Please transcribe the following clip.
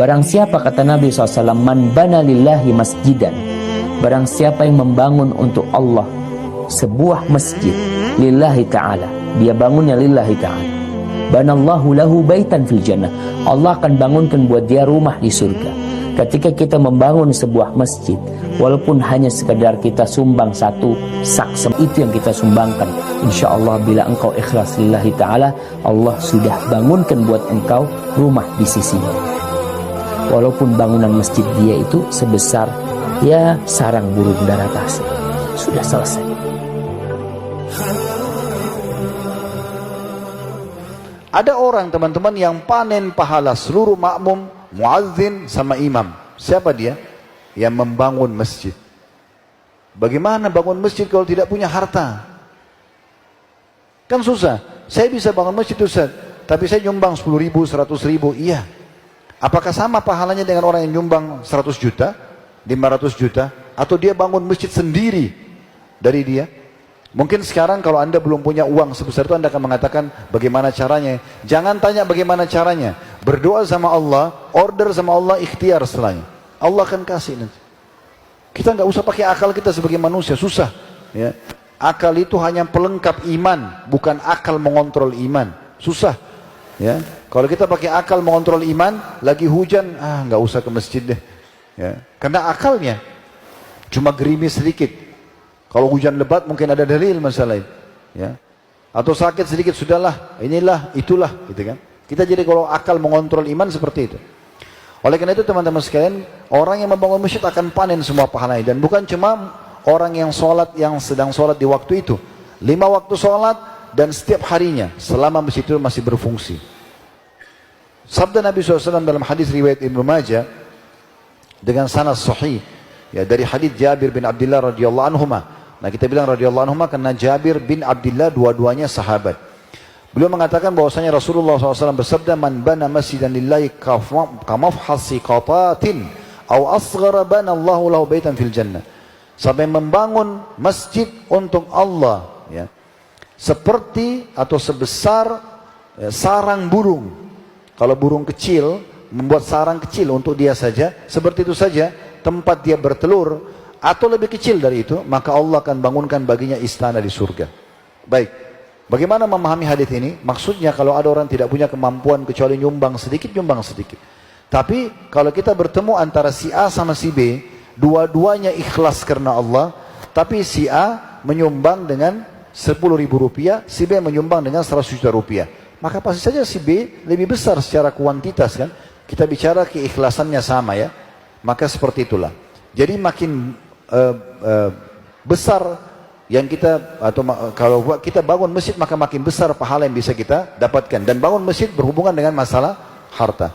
Barang siapa, kata Nabi SAW, man bana lillahi masjidan, barang siapa yang membangun untuk Allah sebuah masjid, lillahi ta'ala, dia bangunnya lillahi ta'ala, banallahu lahu baitan fil jannah, Allah akan bangunkan buat dia rumah di surga. Ketika kita membangun sebuah masjid, walaupun hanya sekedar kita sumbang satu sak, itu yang kita sumbangkan, insya Allah bila engkau ikhlas lillahi ta'ala, Allah sudah bangunkan buat engkau rumah di sisinya. Walaupun bangunan masjid dia itu sebesar ya sarang burung daratan, sudah selesai. Ada orang teman-teman yang panen pahala seluruh makmum, muazzin sama imam. Siapa dia? Yang membangun masjid. Bagaimana bangun masjid kalau tidak punya harta? Kan susah. Saya bisa bangun masjid Ustaz, tapi saya nyumbang 10.000, 100.000. Iya. Apakah sama pahalanya dengan orang yang nyumbang 100 juta, 500 juta? Atau dia bangun masjid sendiri dari dia? Mungkin sekarang kalau Anda belum punya uang sebesar itu, Anda akan mengatakan bagaimana caranya. Jangan tanya bagaimana caranya. Berdoa sama Allah, order sama Allah, ikhtiar setelahnya. Allah akan kasih nanti. Kita nggak usah pakai akal kita sebagai manusia, susah. Ya. Akal itu hanya pelengkap iman, bukan akal mengontrol iman. Susah. Ya. Kalau kita pakai akal mengontrol iman, lagi hujan, nggak usah ke masjid deh. Ya. Karena akalnya cuma gerimis sedikit. Kalau hujan lebat mungkin ada dalil masalah itu, ya. Atau sakit sedikit, sudahlah, inilah, itulah, gitu kan. Kita jadi kalau akal mengontrol iman seperti itu. Oleh karena itu teman-teman sekalian, orang yang membangun masjid akan panen semua pahalanya. Dan bukan cuma orang yang sholat, yang sedang sholat di waktu itu. 5 waktu sholat dan setiap harinya, selama masjid itu masih berfungsi. Sabda Nabi SAW dalam hadis riwayat Ibnu Majah dengan sanad sahih, ya, dari hadis Jabir bin Abdullah radhiyallahu anhuma. Nah, kita bilang radhiyallahu anhuma karena Jabir bin Abdullah dua-duanya sahabat. Beliau mengatakan bahwasanya Rasulullah SAW bersabda, man bana masjidan lillahi kamafhasi qatatin aw asghara bana Allahu lahu baitan fil jannah. Sampai membangun masjid untuk Allah, ya, seperti atau sebesar sarang burung. Kalau burung kecil membuat sarang kecil untuk dia saja, seperti itu saja tempat dia bertelur, atau lebih kecil dari itu, maka Allah akan bangunkan baginya istana di surga. Baik, bagaimana memahami hadis ini? Maksudnya kalau ada orang tidak punya kemampuan kecuali nyumbang sedikit, nyumbang sedikit. Tapi kalau kita bertemu antara si A sama si B, dua-duanya ikhlas karena Allah, tapi si A menyumbang dengan 10.000 rupiah, si B menyumbang dengan 100 juta rupiah, maka pasti saja si B lebih besar secara kuantitas, kan? Kita bicara keikhlasannya sama, ya. Maka seperti itulah. Jadi makin besar yang kita, atau kalau kita bangun masjid, maka makin besar pahala yang bisa kita dapatkan. Dan bangun masjid berhubungan dengan masalah harta.